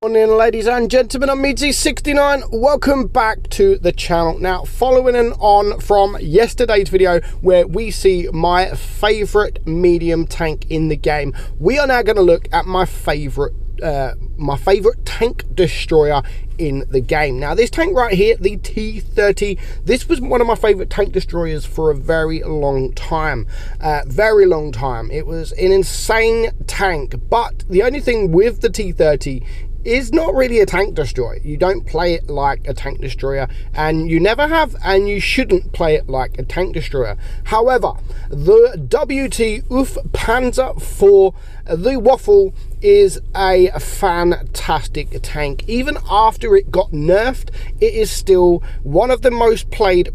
Morning, ladies and gentlemen, I'm meadsy69. Welcome back to the channel. Now, following on from yesterday's video where we see my favorite medium tank in the game, we are now going to look at my favorite tank destroyer in the game. Now, this tank right here, the T30, this was one of my favorite tank destroyers for a very long time. It was an insane tank, but the only thing with the T30 is not really a tank destroyer. You don't play it like a tank destroyer, and you never have, and you shouldn't play it like a tank destroyer. However, the WT UF Panzer IV, the Waffle, is a fantastic tank. Even after it got nerfed, it is still one of the most played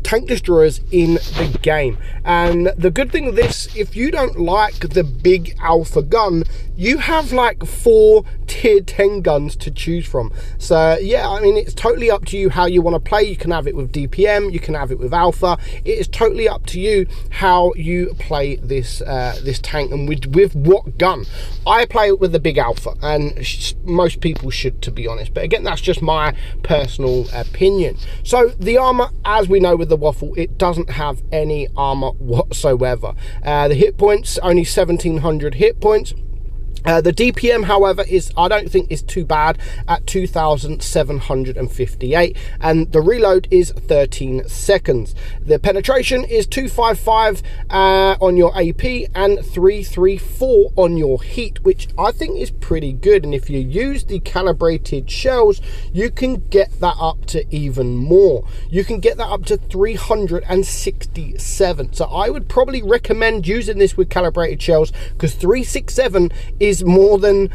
tank destroyers in the game. And the good thing with this, if you don't like the big alpha gun, you have like 4 tier 10 guns to choose from. So yeah, I mean, it's totally up to you how you want to play. You can have it with DPM, you can have it with alpha. It is totally up to you how you play this this tank and with what gun. I play it with the big alpha, and most people should, to be honest, but again, that's just my personal opinion. So the armor, as we know with the Waffle, it doesn't have any armor whatsoever. The hit points, only 1700 hit points. The DPM, however, I don't think is too bad at 2758, and the reload is 13 seconds. The penetration is 255 on your AP and 334 on your heat, which I think is pretty good. And if you use the calibrated shells, you can get that up to even more. You can get that up to 367. So I would probably recommend using this with calibrated shells, because 367 is more than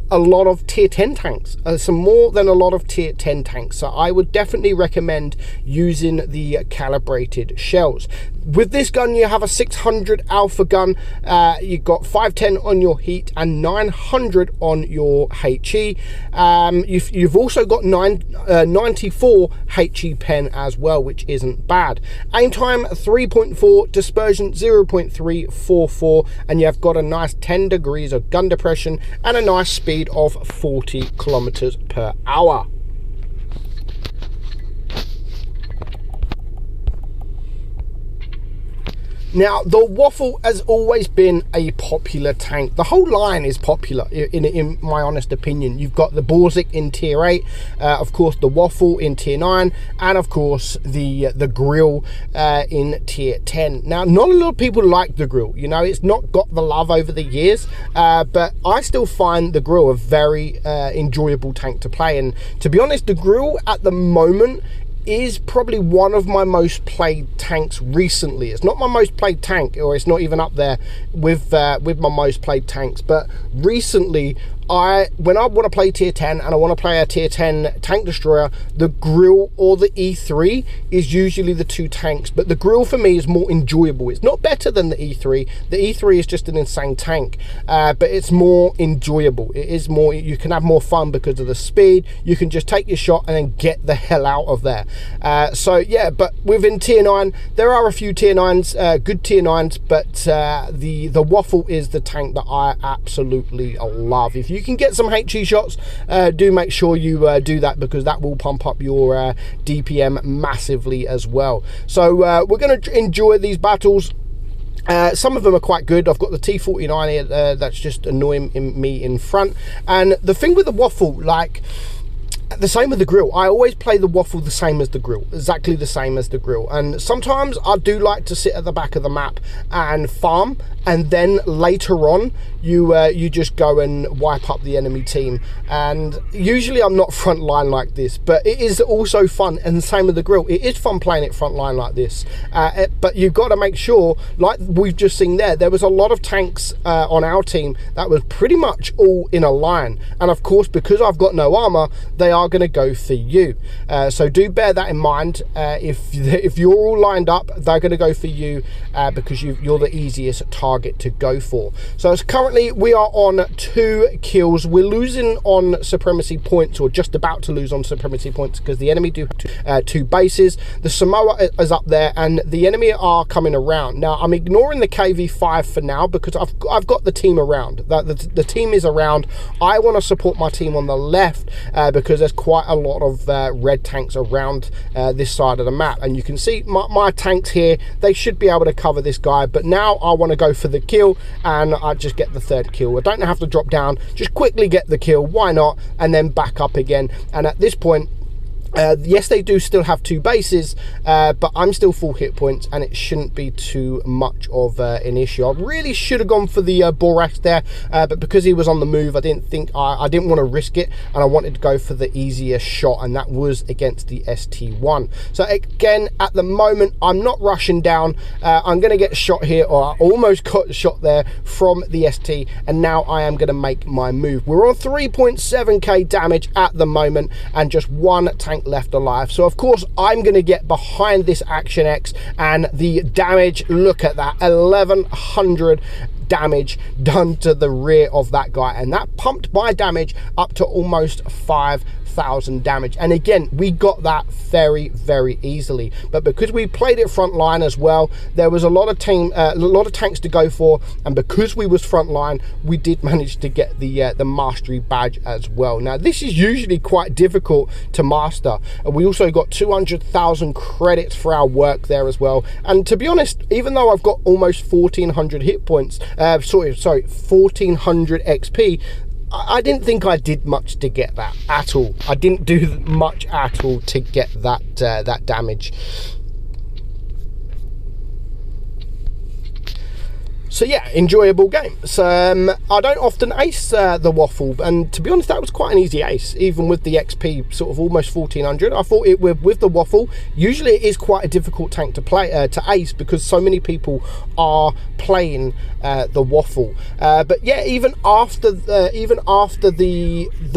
a lot of tier 10 tanks. More than a lot of tier 10 tanks. So I would definitely recommend using the calibrated shells. With this gun, you have a 600 alpha gun. You've got 510 on your heat and 900 on your HE. You've also got 94 HE pen as well, which isn't bad. Aim time 3.4, dispersion 0.344, and you've got a nice 10 degrees of gun depression and a nice speed of 40 kilometers per hour. Now, the Waffle has always been a popular tank. The whole line is popular, in my honest opinion. You've got the Borzik in tier 8, of course the Waffle in tier 9, and of course the Grille in tier 10. Now, not a lot of people like the Grille. You know, it's not got the love over the years, but I still find the Grille a very enjoyable tank to play. And to be honest, the Grille at the moment is probably one of my most played tanks recently. It's not my most played tank, or it's not even up there with my most played tanks, but recently, when I want to play tier 10 and I want to play a tier 10 tank destroyer, the Grille or the E3 is usually the two tanks. But the Grille for me is more enjoyable. It's not better than the E3. The E3 is just an insane tank, but it's more enjoyable. It is more, you can have more fun because of the speed. You can just take your shot and then get the hell out of there. So yeah, but within tier 9, there are a few tier 9s, good tier 9s, but the Waffle is the tank that I absolutely love. If you can get some HE shots, do make sure you do that, because that will pump up your DPM massively as well. So we're going to enjoy these battles. Some of them are quite good. I've got the T49 here that's just annoying me in front. And the thing with the Waffle, like, the same with the Grille, I always play the Waffle the same as the Grille, exactly the same as the Grille. And sometimes I do like to sit at the back of the map and farm, and then later on you just go and wipe up the enemy team. And usually I'm not front line like this, but it is also fun. And the same with the Grille, it is fun playing it front line like this, but you've got to make sure, like we've just seen there was a lot of tanks on our team that was pretty much all in a line. And of course, because I've got no armor, they are are going to go for you. So do bear that in mind. If you're all lined up, they're going to go for you because you're the easiest target to go for. So currently we are on 2 kills. We're losing on supremacy points, or just about to lose on supremacy points, because the enemy do have 2 bases. The Samoa is up there and the enemy are coming around. Now I'm ignoring the KV5 for now because I've got the team around. The team is around. I want to support my team on the left because there's quite a lot of red tanks around this side of the map, and you can see my tanks here. They should be able to cover this guy, but now I want to go for the kill, and I just get the 3rd kill. I don't have to drop down, just quickly get the kill, why not, and then back up again. And at this point, yes, they do still have 2 bases, but I'm still full hit points, and it shouldn't be too much of an issue. I really should have gone for the Borax there, but because he was on the move, I didn't want to risk it, and I wanted to go for the easier shot, and that was against the ST1. So again, at the moment, I'm not rushing down. I'm going to get shot here, or I almost got shot there from the ST, and now I am going to make my move. We're on 3.7k damage at the moment, and just 1 tank left alive. So of course I'm going to get behind this Action X, and the damage, look at that, 1100 damage done to the rear of that guy, and that pumped my damage up to almost 5,000 damage. And again, we got that very, very easily, but because we played it front line as well, there was a lot of tanks to go for, and because we was front line, we did manage to get the mastery badge as well. Now this is usually quite difficult to master, and we also got 200,000 credits for our work there as well. And to be honest, even though I've got almost 1400 hit points, sorry 1400 XP, I didn't think I did much to get that at all. I didn't do much at all to get that that damage. So yeah, enjoyable game. So I don't often ace the Waffle, and to be honest, that was quite an easy ace, even with the XP sort of almost 1400. I thought it with the Waffle, usually it is quite a difficult tank to play to ace, because so many people are playing the Waffle. But yeah, even after the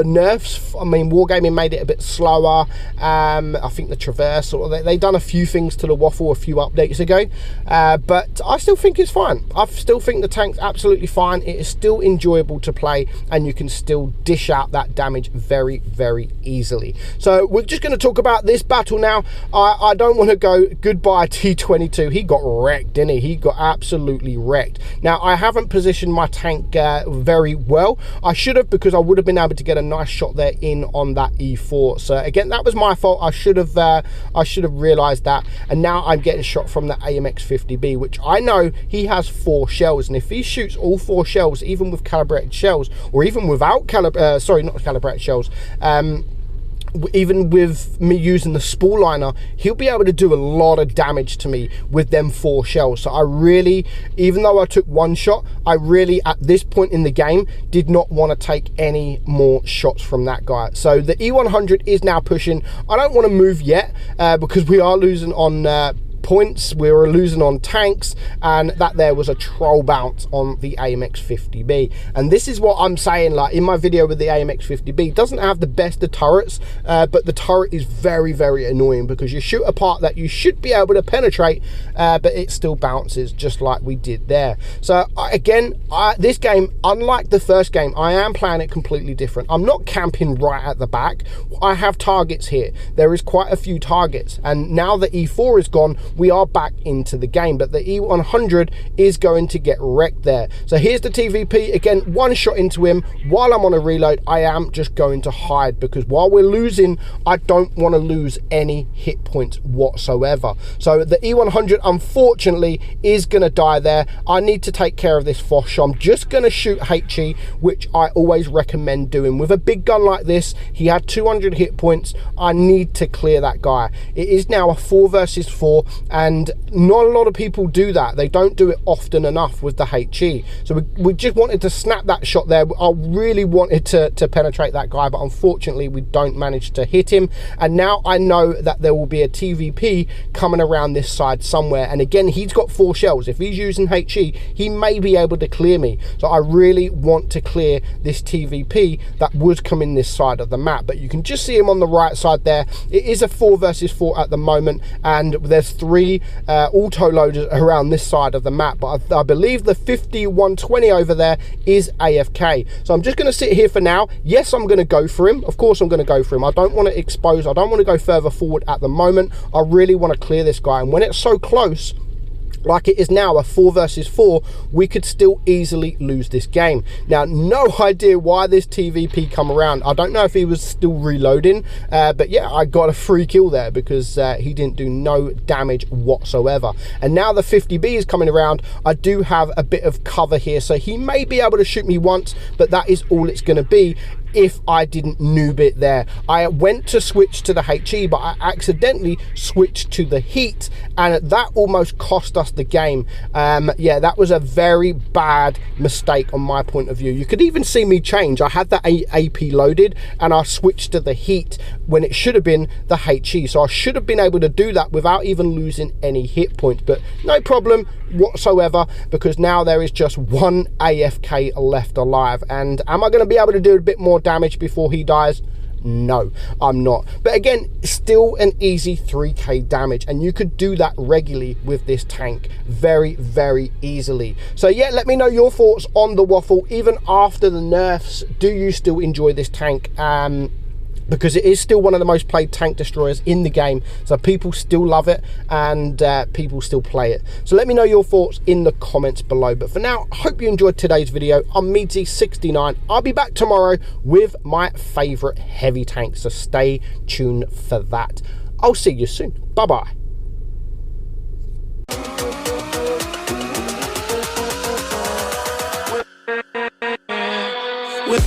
nerfs, I mean, Wargaming made it a bit slower. I think the Traverse, or they done a few things to the Waffle a few updates ago, but I still think it's fine. I still think the tank's absolutely fine. It is still enjoyable to play, and you can still dish out that damage very, very easily. So we're just going to talk about this battle now. I don't want to go goodbye T22. He got wrecked, didn't he? He got absolutely wrecked. Now I haven't positioned my tank very well. I should have, because I would have been able to get a nice shot there in on that E4. So again, that was my fault. I should have realized that. And now I'm getting shot from the AMX-50B, which I know he has 4 shells, and if he shoots all 4 shells, even with calibrated shells, or even without sorry, not calibrated shells, even with me using the spool liner, he'll be able to do a lot of damage to me with them 4 shells. So I really, even though I took 1 shot, I really, at this point in the game, did not want to take any more shots from that guy. So the E100 is now pushing. I don't want to move yet because we are losing on points, we were losing on tanks, and that there was a troll bounce on the AMX-50B. And this is what I'm saying, like in my video with the AMX-50B, doesn't have the best of turrets, but the turret is very, very annoying, because you shoot a part that you should be able to penetrate, but it still bounces, just like we did there. So again, this game, unlike the first game, I am playing it completely different. I'm not camping right at the back. I have targets here. There is quite a few targets, and now the E4 is gone, we are back into the game, but the E100 is going to get wrecked there. So here's the TVP again, 1 shot into him. While I'm on a reload, I am just going to hide, because while we're losing, I don't want to lose any hit points whatsoever. So the E100 unfortunately is going to die there. I need to take care of this Foch. I'm just going to shoot HE, which I always recommend doing. With a big gun like this, he had 200 hit points. I need to clear that guy. It is now a 4 versus 4, and not a lot of people do that. They don't do it often enough with the HE. So we just wanted to snap that shot there. I really wanted to penetrate that guy, but unfortunately we don't manage to hit him. And now I know that there will be a TVP coming around this side somewhere, and again, he's got 4 shells. If he's using HE, he may be able to clear me. So I really want to clear this TVP that would come in this side of the map. But you can just see him on the right side there. It is a 4 versus 4 at the moment, and there's 3 auto loaders around this side of the map, but I believe the 50-120 over there is AFK. So I'm just going to sit here for now. Yes, I'm going to go for him. Of course I'm going to go for him. I don't want to expose, I don't want to go further forward at the moment. I really want to clear this guy, and when it's so close like it is now, a 4 versus 4, we could still easily lose this game. Now, no idea why this TVP come around. I don't know if he was still reloading, but yeah, I got a free kill there because he didn't do no damage whatsoever. And now the 50B is coming around. I do have a bit of cover here, so he may be able to shoot me once, but that is all it's going to be if I didn't noob it there. I went to switch to the HE, but I accidentally switched to the heat, and that almost cost us the game. Yeah, that was a very bad mistake on my point of view. You could even see me change. I had that AP loaded and I switched to the heat when it should have been the HE. So I should have been able to do that without even losing any hit points, but no problem whatsoever, because now there is just 1 AFK left alive. And am I going to be able to do a bit more damage before he dies? No, I'm not. But again, still an easy 3k damage, and you could do that regularly with this tank very, very easily. So yeah, let me know your thoughts on the Waffle. Even after the nerfs, do you still enjoy this tank? Because it is still one of the most played tank destroyers in the game, so people still love it, and people still play it. So let me know your thoughts in the comments below. But for now, I hope you enjoyed today's video. I'm meadsy69. I'll be back tomorrow with my favorite heavy tank, so stay tuned for that. I'll see you soon. Bye bye. With